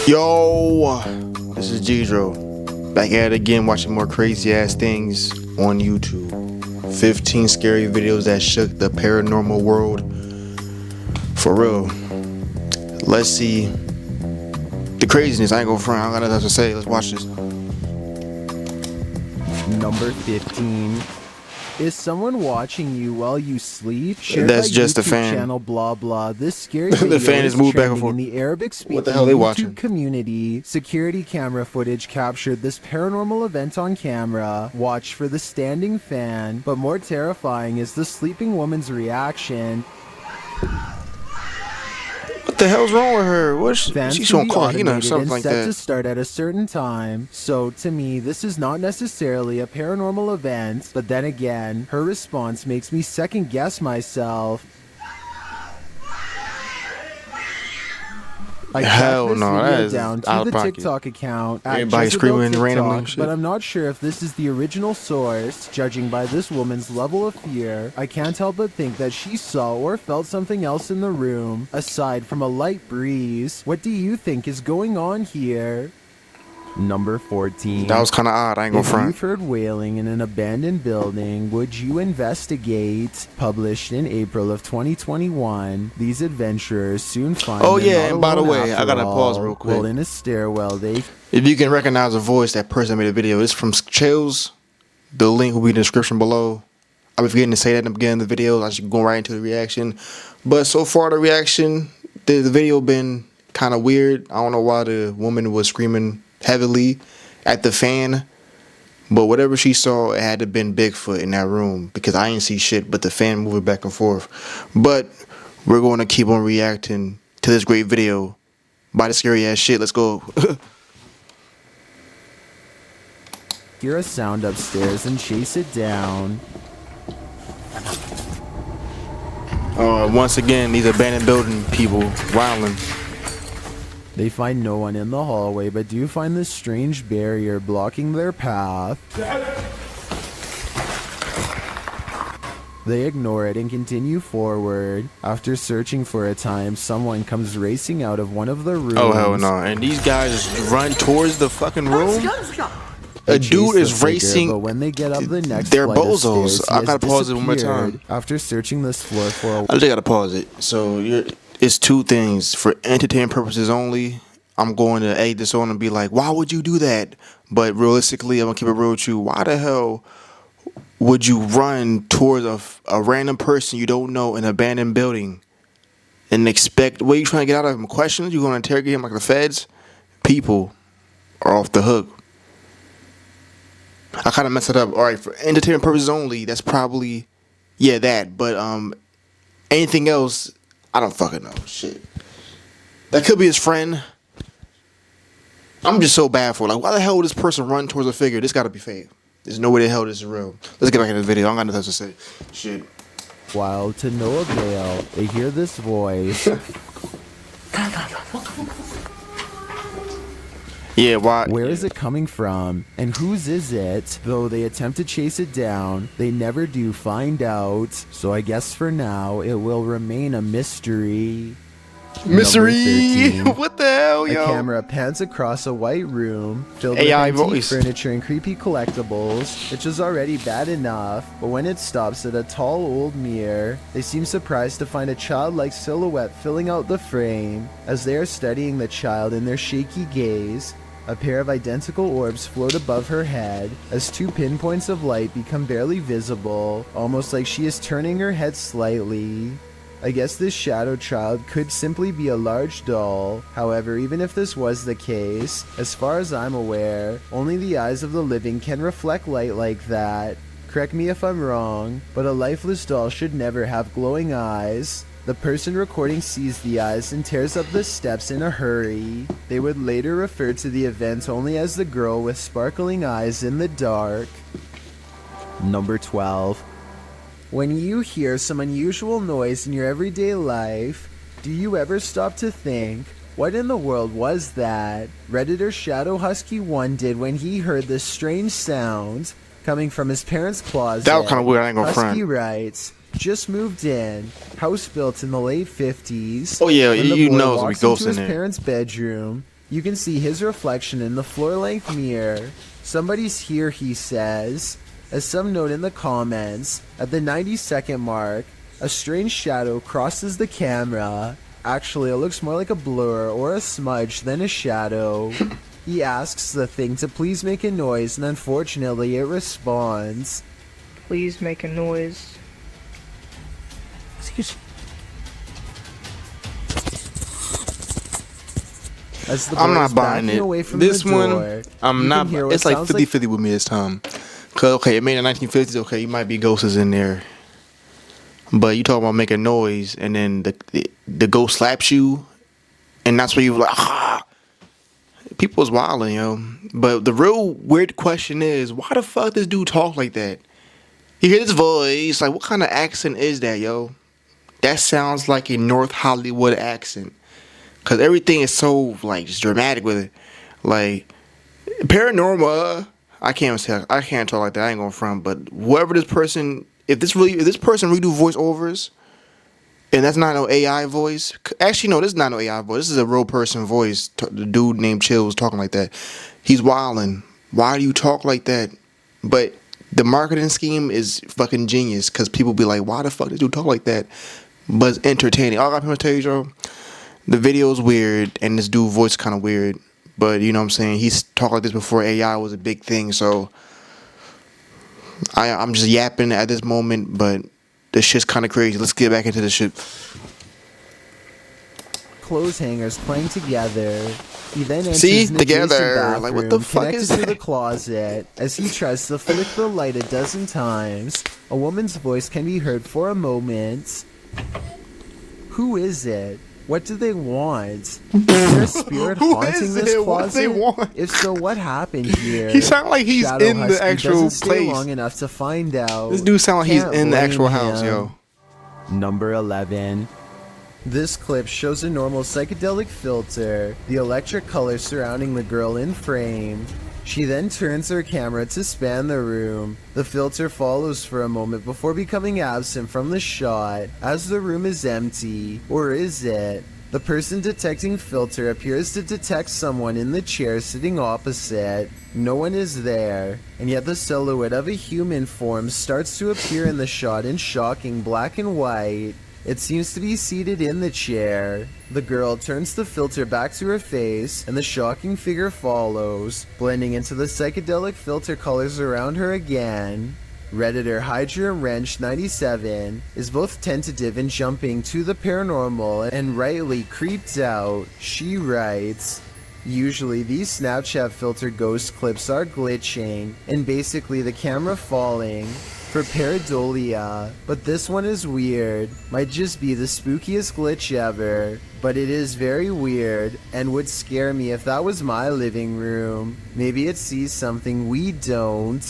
Yo, this is Gidro, back at it again, watching more crazy ass things on YouTube. 15 scary videos that shook the paranormal world. For real. Let's see the craziness. I ain't gonna front. I got nothing to say. Let's watch this. Number 15. Is someone watching you while you sleep? That's just the fan. Channel blah blah. This scary video the fan is moved back and forth in the Arabic-speaking what the hell they watching? YouTube community. Security camera footage captured this paranormal event on camera. Watch for the standing fan, but more terrifying is the sleeping woman's reaction. What the hell's wrong with her? What's she's on call, something like that. To start at a certain time. So to me, this is not necessarily a paranormal event, but then again, her response makes me second guess myself. I Hell this no, video that is down to out the of pocket. TikTok account. Everybody screaming randomly shit. But I'm not sure if this is the original source. Judging by this woman's level of fear, I can't help but think that she saw or felt something else in the room, aside from a light breeze. What do you think is going on here? Number 14. That was kind of odd. I ain't gonna front. If you've heard wailing in an abandoned building, would you investigate? Published in April of 2021, these adventurers soon find. Oh yeah, and by the way, I gotta pause real quick. Well, in a stairwell, if you can recognize the voice, that person made a video. It's from Chills. The link will be in the description below. I was forgetting to say that in the beginning of the video. I should go right into the reaction. But so far, the reaction, the video been kind of weird. I don't know why the woman was screaming heavily at the fan, but whatever she saw, it had to have been Bigfoot in that room, because I ain't see shit but the fan moving back and forth. But we're going to keep on reacting to this great video by the scary ass shit. Let's go. Hear a sound upstairs and chase it down. Once again, these abandoned building people wilding. They find no one in the hallway, but do find this strange barrier blocking their path. They ignore it and continue forward. After searching for a time, someone comes racing out of one of the rooms. Oh hell no. And these guys run towards the fucking room. A dude is racing, but when they get up the next they're flight of bozos. stairs, I gotta pause it one more time. After searching this floor for a I just gotta pause it. So it's two things. For entertainment purposes only, I'm going to egg this on and be like, why would you do that? But realistically, I'm gonna keep it real with you. Why the hell would you run towards a random person you don't know in an abandoned building and expect, what are you trying to get out of him? Questions? You gonna interrogate him like the feds? People are off the hook. I kind of messed it up. All right, for entertainment purposes only, that's probably, yeah, that. But anything else, I don't fucking know. Shit. That could be his friend. I'm just so bad for it. Like, why the hell would this person run towards a figure? This gotta be fake. There's no way the hell this is real. Let's get back into the video. I don't got nothing to say. Shit. While to no avail, they hear this voice. Yeah, why? Where is it coming from? And whose is it? Though they attempt to chase it down, they never do find out. So I guess for now, it will remain a mystery. Mystery! What the hell, yo? A camera pans across a white room filled with AI antique voice. furniture and creepy collectibles, which is already bad enough. But when it stops at a tall old mirror, they seem surprised to find a childlike silhouette filling out the frame. As they are studying the child in their shaky gaze, a pair of identical orbs float above her head as two pinpoints of light become barely visible, almost like she is turning her head slightly. I guess this shadow child could simply be a large doll. However, even if this was the case, as far as I'm aware, only the eyes of the living can reflect light like that. Correct me if I'm wrong, but a lifeless doll should never have glowing eyes. The person recording sees the eyes and tears up the steps in a hurry. They would later refer to the event only as the girl with sparkling eyes in the dark. Number 12. When you hear some unusual noise in your everyday life, do you ever stop to think, what in the world was that? Redditor Shadow Husky 1 did when he heard this strange sound coming from his parents' closet. That was kind of weird, I ain't gonna Husky front. writes, just moved in, house built in the late 50s. Oh yeah, When the you boy know it's gonna be walks ghosts into in his there. parents' bedroom, You can see his reflection in the floor-length mirror. Somebody's here, he says. As some note in the comments, at the 90-second mark, a strange shadow crosses the camera. Actually, it looks more like a blur or a smudge than a shadow. He asks the thing to please make a noise, and unfortunately it responds. Please make a noise. Excuse me. As the I'm boy not is buying backing it. away from This the one, door, I'm you not. can hear what It's like sounds 50-50 with me this time. Cause okay, it made in the 1950s. Okay, you might be ghosts in there, but you talking about making noise, and then the ghost slaps you, and that's where you like, ah. People's wilding, yo. But the real weird question is, why the fuck this dude talk like that? You hear this voice, like, what kind of accent is that, yo? That sounds like a North Hollywood accent. Cause everything is so like just dramatic with it. Like paranormal. I can't talk like that. I ain't going front. But whoever this person, if this person really do voiceovers, and that's not no AI voice. Actually, no, this is not no AI voice. This is a real person voice. The dude named Chill was talking like that. He's wilding. Why do you talk like that? But the marketing scheme is fucking genius. Cause people be like, why the fuck did you talk like that? But it's entertaining. All I got to tell you, Joe. The video is weird, and this dude voice kind of weird. But you know what I'm saying? He's talked like this before AI was a big thing. So I'm just yapping at this moment, but this shit's kind of crazy. Let's get back into this shit. clothes hangers playing together. He then enters See? an Together. adjacent bathroom Like, what the fuck connected is to that? the closet. As he tries to flick the light a dozen times, a woman's voice can be heard for a moment. Who is it? What do they want? Is there a spirit Who haunting is this it? closet? What they want? If so, what happened here? He sound like he's Shadow in the Husky actual doesn't stay place. long enough to find out. This dude sound like he's Can't in the actual blame house, him. yo. Number 11. This clip shows a normal psychedelic filter, the electric color surrounding the girl in frame. She then turns her camera to span the room. The filter follows for a moment before becoming absent from the shot, as the room is empty. Or is it? The person detecting filter appears to detect someone in the chair sitting opposite. No one is there, and yet the silhouette of a human form starts to appear in the shot in shocking black and white. It seems to be seated in the chair. The girl turns the filter back to her face, and the shocking figure follows, blending into the psychedelic filter colors around her again. Redditor Hydra Wrench 97 is both tentative in jumping to the paranormal and rightly creeped out. She writes, "Usually these Snapchat filter ghost clips are glitching and basically the camera falling for pareidolia, but this one is weird. Might just be the spookiest glitch ever, but it is very weird and would scare me if that was my living room. Maybe it sees something we don't."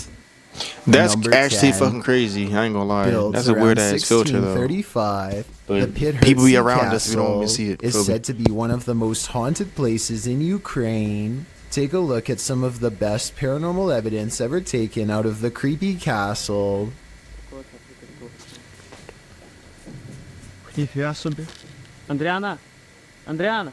That's Number actually 10. fucking crazy. I ain't gonna lie. Built That's a around weird ass filter though. 1635, But the Pit people be Hersey around us if you don't want me to Castle see it. is Feel me? said to be one of the most haunted places in Ukraine. Take a look at some of the best paranormal evidence ever taken out of the creepy castle. Ніфіга собі. Андріана! Андріана!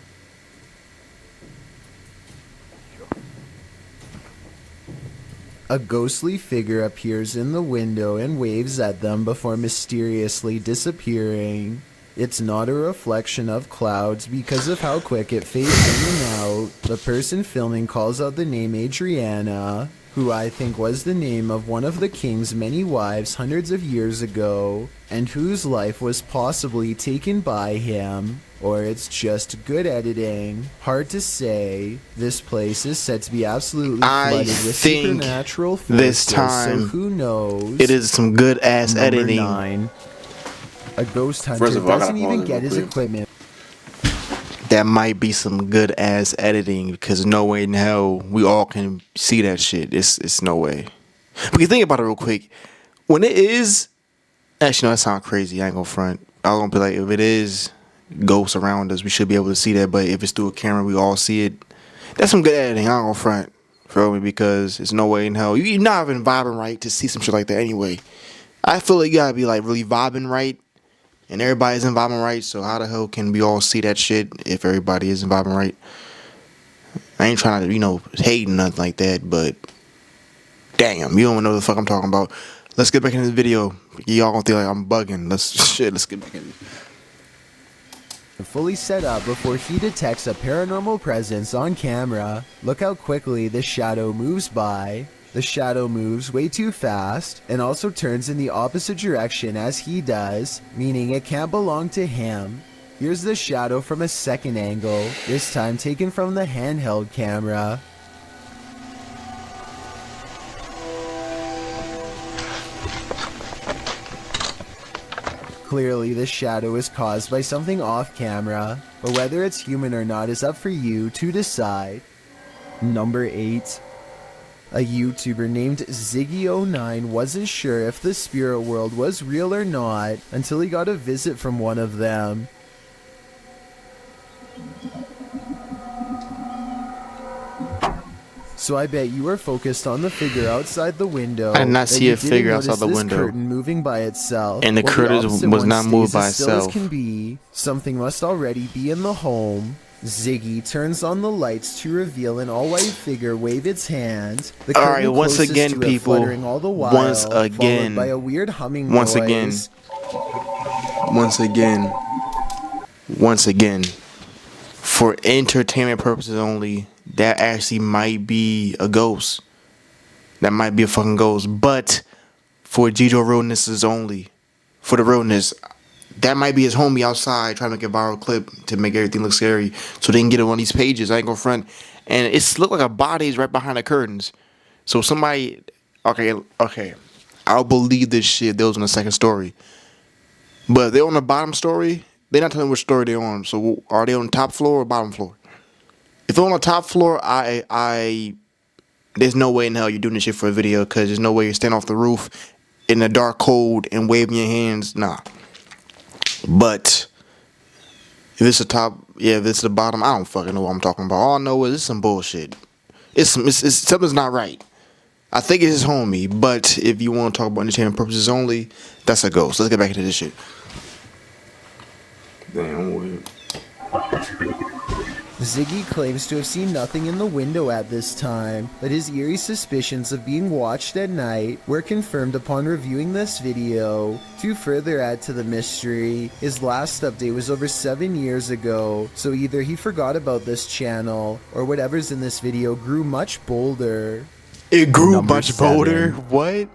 A ghostly figure appears in the window and waves at them before mysteriously disappearing. It's not a reflection of clouds because of how quick it fades in and out. The person filming calls out the name Adriana, who I think was the name of one of the king's many wives hundreds of years ago, and whose life was possibly taken by him. Or it's just good editing. Hard to say. This place is said to be absolutely I flooded with think supernatural forces, this so time who knows? It is some good ass Number editing. 9. A ghost hunter First of all, I doesn't gotta even pause it get real his quick. equipment. That might be some good ass editing because no way in hell we all can see that shit. It's no way. But you think about it real quick. When it is, actually, no, that sounds crazy. I ain't gonna front. I was gonna be like, if it is ghosts around us, we should be able to see that. But if it's through a camera, we all see it. That's some good editing. I ain't gonna front. Feel me? Because it's no way in hell you're not even vibing right to see some shit like that anyway. I feel like you gotta be like really vibing right. And everybody isn't vibing right, so how the hell can we all see that shit if everybody isn't vibing right? I ain't trying to, hate nothing like that, but damn, you don't know the fuck I'm talking about. Let's get back into the video. Y'all gonna think like I'm bugging. Let's get back in. Fully set up before he detects a paranormal presence on camera. Look how quickly the shadow moves by. The shadow moves way too fast and also turns in the opposite direction as he does, meaning it can't belong to him. Here's the shadow from a second angle, this time taken from the handheld camera. Clearly, this shadow is caused by something off camera, but whether it's human or not is up for you to decide. Number 8. A YouTuber named Ziggy09 wasn't sure if the spirit world was real or not until he got a visit from one of them. So I bet you were focused on the figure outside the window. I did not see a figure outside the window. Curtain moving by itself, and the curtain was not moved by itself. As can be. Something must already be in the home. Ziggy turns on the lights to reveal an all-white figure wave its hand. The curtain Alright, once again, people. Fluttering all the while, Once again. followed by a weird humming Once noise. Once again. For entertainment purposes only, that actually might be a ghost. That might be a fucking ghost. But for Gijo realness only, for the realness, that might be his homie outside trying to make a viral clip to make everything look scary so they can get it on these pages. I ain't gonna front. And it's look like a body's right behind the curtains. So somebody, okay, I'll believe this shit. They was on the second story. But if they're on the bottom story, they're not telling which story they're on. So are they on the top floor or bottom floor? If they're on the top floor, there's no way in hell you're doing this shit for a video, because there's no way you're standing off the roof in the dark cold and waving your hands. Nah. But if it's the top, if it's the bottom, I don't fucking know what I'm talking about. All I know is it's some bullshit. It's something's not right. I think it's his homie, but if you want to talk about entertainment purposes only, that's a ghost. Let's get back into this shit. Damn, weird. Ziggy claims to have seen nothing in the window at this time, but his eerie suspicions of being watched at night were confirmed upon reviewing this video. To further add to the mystery, his last update was over 7 years ago, so either he forgot about this channel, or whatever's in this video grew much bolder. It grew Number much bolder? 7. What?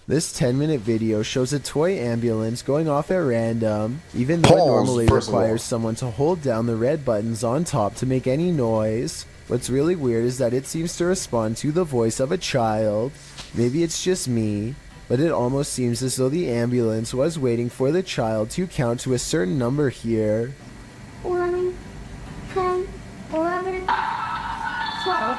This 10-minute video shows a toy ambulance going off at random, even though it normally requires someone to hold down the red buttons on top to make any noise. What's really weird is that it seems to respond to the voice of a child. Maybe it's just me, but it almost seems as though the ambulance was waiting for the child to count to a certain number here. 11, 10, 11, 12.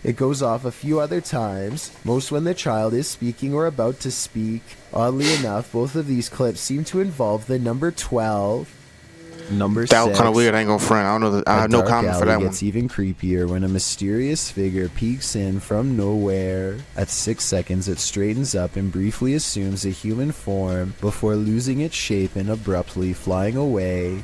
It goes off a few other times, most when the child is speaking or about to speak. Oddly enough, both of these clips seem to involve the number 12. Number 6. That was kind of weird. I ain't gonna front. I don't know. I have no comment for that one. It gets even creepier when a mysterious figure peeks in from nowhere. At 6 seconds, it straightens up and briefly assumes a human form before losing its shape and abruptly flying away.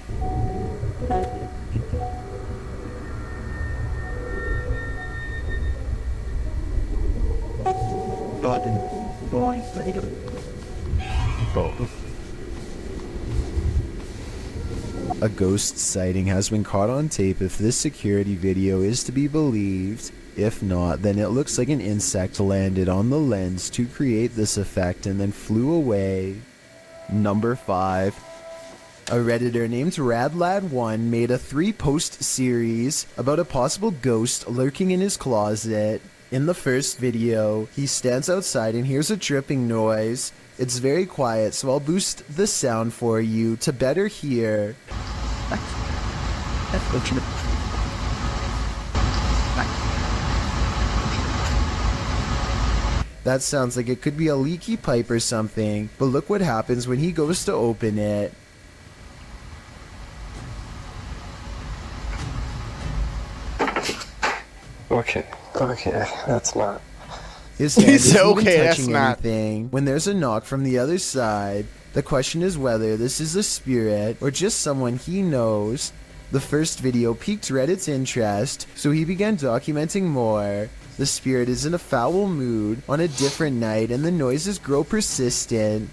A ghost sighting has been caught on tape if this security video is to be believed. If not, then it looks like an insect landed on the lens to create this effect and then flew away. Number 5. A Redditor named RadLad1 made a 3-post series about a possible ghost lurking in his closet. In the first video, he stands outside and hears a dripping noise. It's very quiet, so I'll boost the sound for you to better hear. That sounds like it could be a leaky pipe or something, but look what happens when he goes to open it. Okay, that's not His hand He isn't said, even "Okay, that's touching not." anything when there's a knock from the other side. The question is whether this is a spirit or just someone he knows. The first video piqued Reddit's interest, so he began documenting more. The spirit is in a foul mood on a different night, and the noises grow persistent.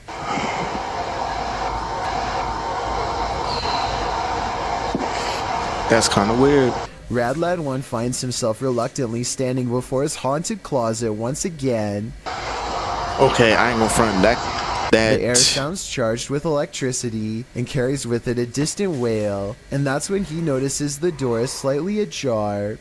That's kind of weird. Radlad1 finds himself reluctantly standing before his haunted closet once again. Okay, I ain't gonna front that. The air sounds charged with electricity and carries with it a distant wail, and that's when he notices the door is slightly ajar.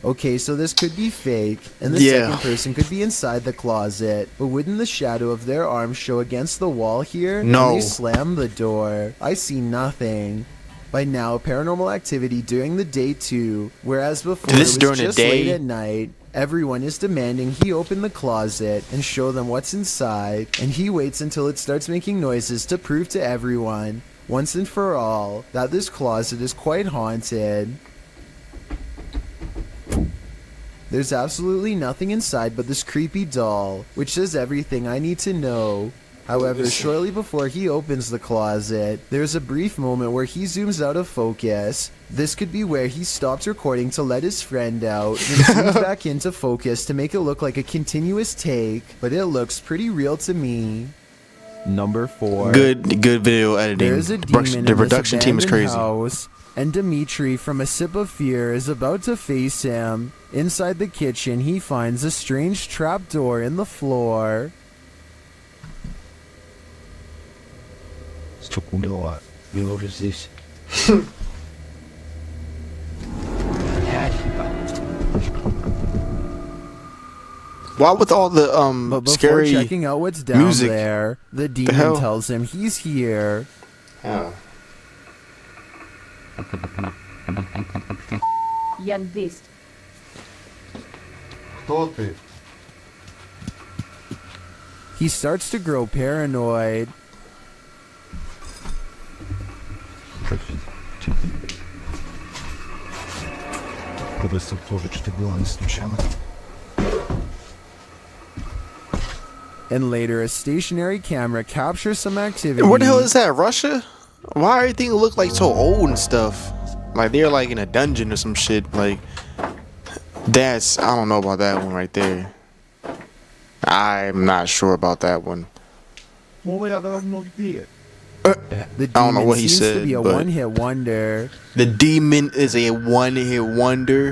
Okay, so this could be fake, and the second person could be inside the closet, but wouldn't the shadow of their arm show against the wall here? No. When they slam the door. I see nothing. By now, paranormal activity during the day too, whereas before it was during the just day? late at night. Everyone is demanding he open the closet and show them what's inside, and he waits until it starts making noises to prove to everyone, once and for all, that this closet is quite haunted. There's absolutely nothing inside but this creepy doll, which says everything I need to know. However, shortly before he opens the closet, there's a brief moment where he zooms out of focus. This could be where he stops recording to let his friend out, and zooms back into focus to make it look like a continuous take, but it looks pretty real to me. Number 4. Good video editing. There's a demon The in production this team is abandoned crazy. house, and Dimitri from A Sip of Fear is about to face him. Inside the kitchen, he finds a strange trapdoor in the floor. Why with all the But before scary checking out what's down music? there, the demon hell? tells him he's here. Як десь. Хто ти? He starts to grow paranoid. Подивися теж, чи ти була не случайно. And later, a stationary camera captures some activity. Where the hell is that? Russia? Why everything look like so old and stuff? Like they're like in a dungeon or some shit. Like that's I don't know about that one right there. I'm not sure about that one. The I don't know demon what he seems said, to be a but- one-hit wonder. The demon is a one-hit wonder.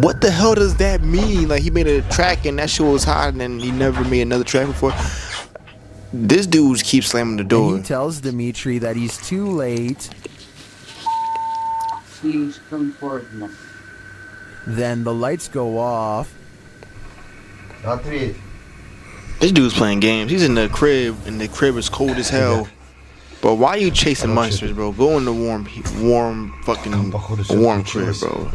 What the hell does that mean? Like he made a track and that shit was hot, and then he never made another track before. This dude keeps slamming the And door. he tells Dimitri that he's too late. Слишком поздно. Then the lights go off. Ответь. This dude's playing games. He's in the crib, and the crib is cold as hell. But why are you chasing monsters, bro? Go in the warm fucking warm crib, bro.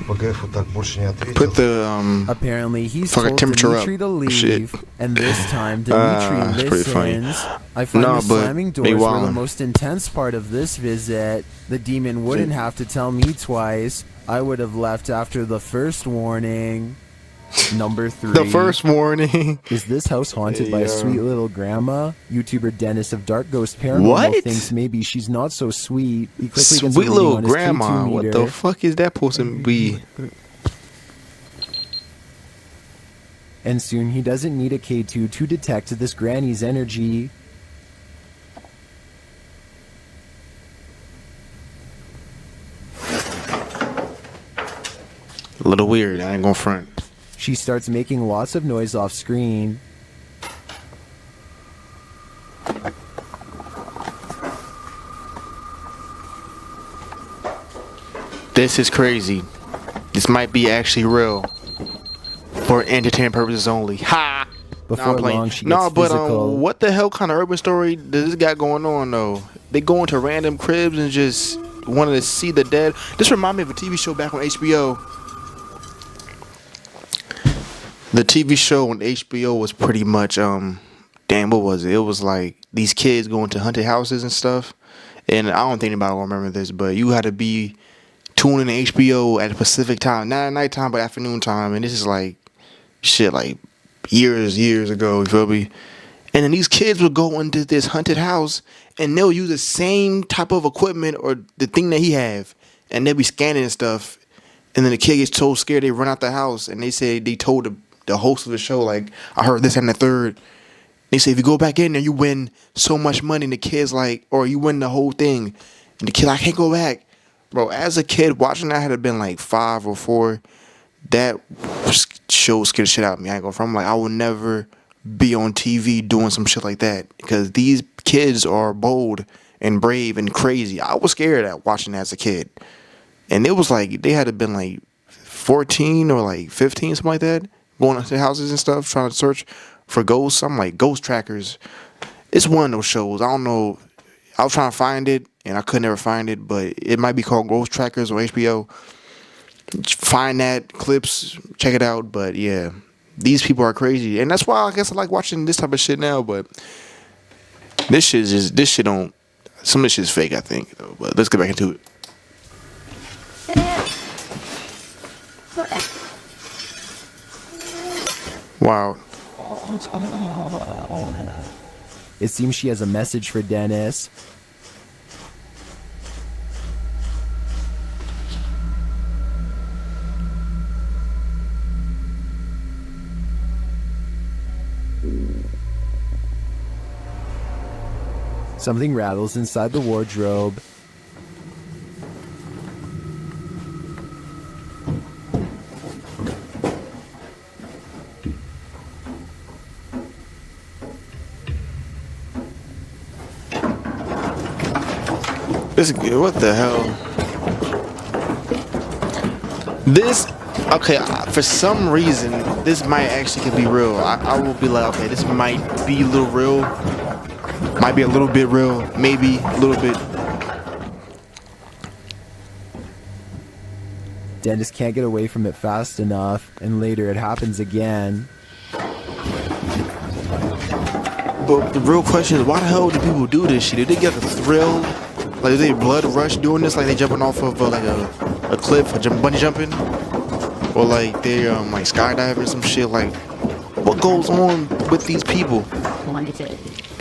ПГФу так больше не ответил. Put the Apparently, he's Fuck a told temperature Dimitri up. to leave, Shit. and this time Dimitri It's pretty funny. listens. I find Nah, the but slamming they doors were the wildin'. most intense part of this visit. The demon wouldn't have to tell me twice. I would have left after the first warning. Number 3. the first warning. Is this house haunted by a Yeah. sweet little grandma? YouTuber Dennis of Dark Ghost Paranormal What? thinks maybe she's not so sweet. He quickly gets a Sweet reading little on his grandma. K2 What meter. the fuck is that supposed to be? And soon he doesn't need a K2 to detect this granny's energy. A little weird. I ain't gonna front. She starts making lots of noise off screen. This is crazy. This might be actually real. For entertainment purposes only. Ha! Before long, she gets No, but physical. what the hell kind of urban story does this guy going on though? They go into random cribs and just wanted to see the dead. This remind me of a TV show back on HBO. The TV show on HBO was pretty much damn, what was it? It was like these kids going to haunted houses and stuff. And I don't think anybody will remember this, but you had to be tuning in HBO at a specific time, not at nighttime, but afternoon time. And this is like shit, like years ago. You feel me? And then these kids would go into this haunted house, and they'll use the same type of equipment or the thing that he have, and they'll be scanning and stuff. And then the kid gets so scared they run out the house, and they say they told the host of the show, like, I heard this and the third. They say if you go back in there, you win so much money. And the kid's like, or you win the whole thing. And the kid, I can't go back. Bro, as a kid watching that, I had been like 5 or 4. That show scared the shit out of me. I ain't gonna front. I'm like, I will never be on TV doing some shit like that, because these kids are bold and brave and crazy. I was scared at watching that as a kid. And it was like, they had to been like 14 or like 15, something like that, going into houses and stuff, trying to search for ghosts. I'm like, Ghost Trackers. It's one of those shows. I don't know. I was trying to find it, and I could never find it, but it might be called Ghost Trackers or HBO. Find that, clips, check it out. But yeah, these people are crazy. And that's why I guess I like watching this type of shit now, but this shit don't, some of this shit is fake, I think. But let's get back into it. Wow. It seems she has a message for Dennis. Something rattles inside the wardrobe. What the hell? This, okay, for some reason, this might actually could be real. I will be like, okay, this might be a little real. Might be a little bit real. Maybe a little bit. Dennis can't get away from it fast enough, and later it happens again. But the real question is, why the hell do people do this shit? Did they get the thrill? Like, is they blood rush doing this? Like they jumping off of like a cliff, bungee jumping, or like they like skydiving, some shit. Like, what goes on with these people?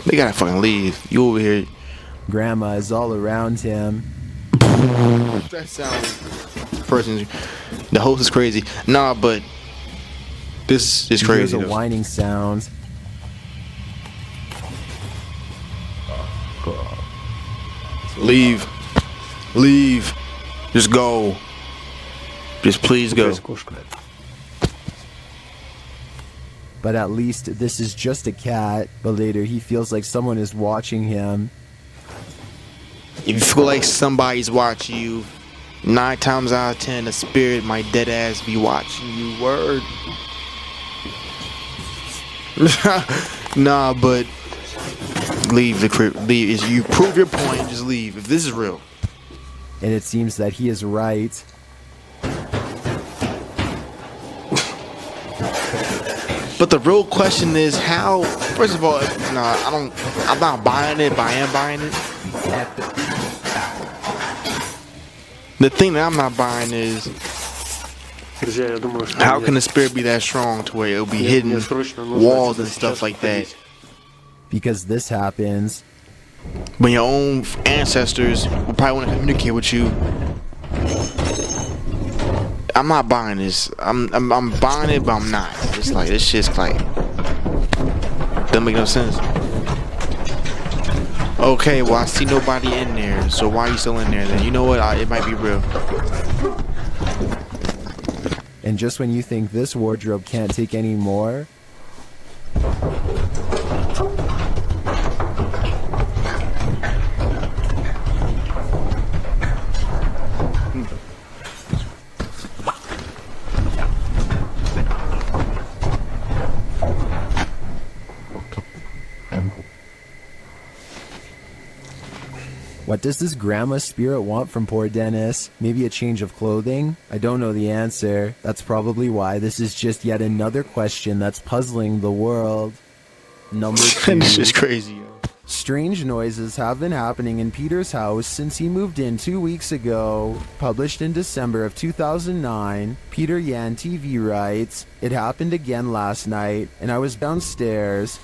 They gotta fucking leave. You over here. Grandma is all around him. That sounds. Person, the host is crazy. Nah, but this is crazy. There's a whining sound. Leave. Just go. Just please go. But at least this is just a cat. But later he feels like someone is watching him. If you feel like somebody's watching you, 9 times out of 10, the spirit might dead ass be watching you. Word. Nah, but leave the crib. Leave. If you prove your point, just leave. If this is real. And it seems that he is right. But the real question is how. First of all, nah, I'm not buying it, but I am buying it. The thing that I'm not buying is, how can the spirit be that strong to where it'll be hitting walls and stuff like that? Because this happens. When your own ancestors will probably want to communicate with you. I'm not buying this. I'm buying it, but I'm not. It's like, this shit's like, doesn't make no sense. Okay, well, I see nobody in there, so why are you still in there then? You know what? It might be real. And just when you think this wardrobe can't take any more, what does this grandma spirit want from poor Dennis? Maybe a change of clothing? I don't know the answer. That's probably why this is just yet another question that's puzzling the world. Number 2. This is crazy, yo. Strange noises have been happening in Peter's house since he moved in 2 weeks ago. Published in December of 2009, Peter Yan TV writes, "It happened again last night, and I was downstairs.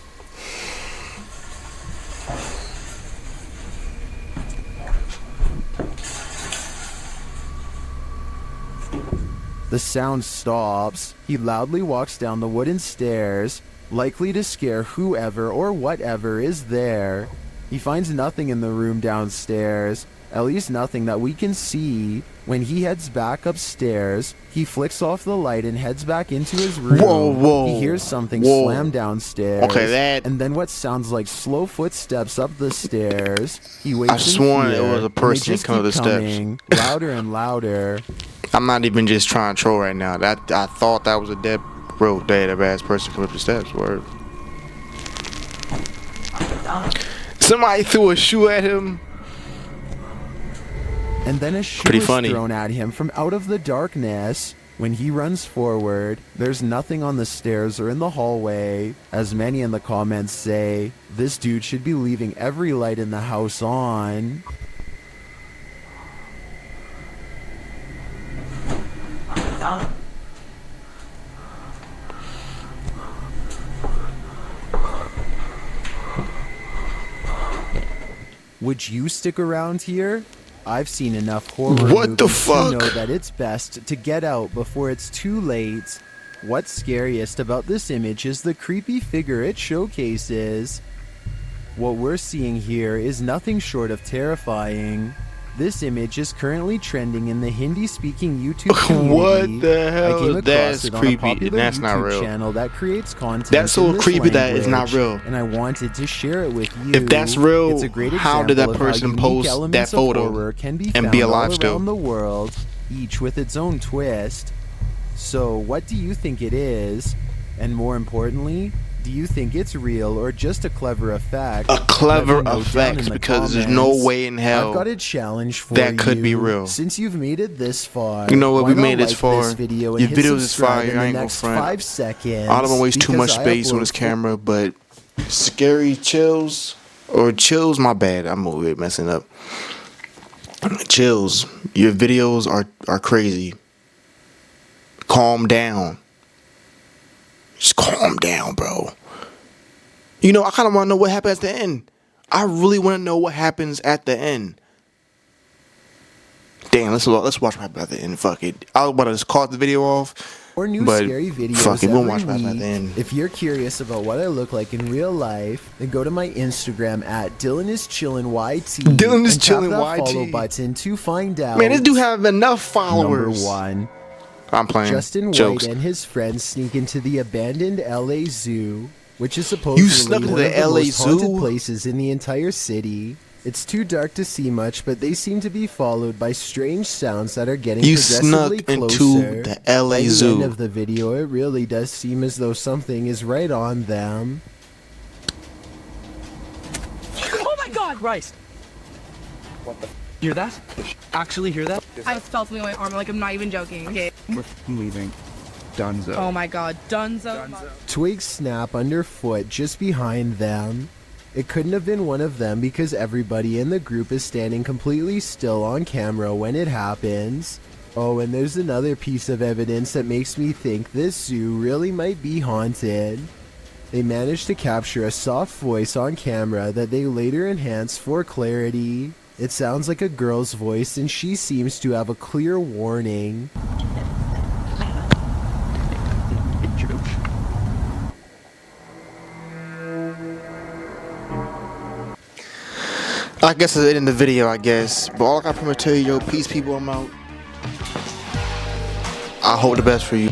The sound stops. He loudly walks down the wooden stairs, likely to scare whoever or whatever is there. He finds nothing in the room downstairs, at least nothing that we can see. When he heads back upstairs, he flicks off the light and heads back into his room. Whoa. He hears something slam downstairs. Okay, and then what sounds like slow footsteps up the stairs. He waits I sworn in fear, it was a and they person just coming up keep the steps. coming, louder and louder. I'm not even just trying to troll right now. I thought that was a dead ass person coming up the steps. Word. Somebody threw a shoe at him. And then a shoe Pretty is funny. thrown at him from out of the darkness. When he runs forward, there's nothing on the stairs or in the hallway. As many in the comments say, this dude should be leaving every light in the house on. Would you stick around here? I've seen enough horror What the movies fuck? to know that it's best to get out before it's too late. What's scariest about this image is the creepy figure it showcases. What we're seeing here is nothing short of terrifying. This image is currently trending in the Hindi-speaking YouTube community. What the hell? I came across That's it on creepy, a popular and that's YouTube not real. channel that creates content. That's so in this creepy that it's not language, real. and I wanted to share it with you. If that's real, it's a great how did that example of how person unique post that elements of photo horror can be and be found alive all still? around the world, each with its own twist. So, what do you think it is? And more importantly, do you think it's real or just a clever effect? A clever Let me know down effect, in the because there's no comments. way in hell I've got a challenge for that could be you. real. Since you've made it this far, You know what, why we not made this like far. This video and Your hit videos is subscribe fire, in I the ain't gonna next front. 5 seconds. I don't want to waste too much because I space on upload this camera, but scary chills or chills, my bad. I'm over here messing up. Chills, your videos are crazy. Calm down. Just calm down, bro. You know, I kind of want to know what happens at the end. I really want to know what happens at the end. Damn, let's watch what happens at the end. Fuck it. I was about to just cut the video off. Or new But scary videos fuck it, we'll every watch what happens at week. the end. If you're curious about what I look like in real life, then go to my Instagram at DylanIsChillinYT. Dylan is and tap chillin' that YT. follow button to find out. Man, this dude have enough Number followers. 1. I'm playing. Justin Jokes. White and his friends sneak into the abandoned LA Zoo, which is supposedly snuck into one the of the LA most haunted Zoo? places in the entire city. It's too dark to see much, but they seem to be followed by strange sounds that are getting You progressively snuck into closer. the LA By the Zoo. end of the video, it really does seem as though something is right on them. Oh my God, Christ! What the? Hear that? Actually hear that? I felt something on my arm, like I'm not even joking. Okay. We're leaving. Dunzo. Oh my god, Dunzo. Twigs snap underfoot just behind them. It couldn't have been one of them because everybody in the group is standing completely still on camera when it happens. Oh, and there's another piece of evidence that makes me think this zoo really might be haunted. They managed to capture a soft voice on camera that they later enhanced for clarity. It sounds like a girl's voice and she seems to have a clear warning. I guess that's it in the video, I guess. But all I got to tell you, yo, peace, people, I'm out. I hope the best for you.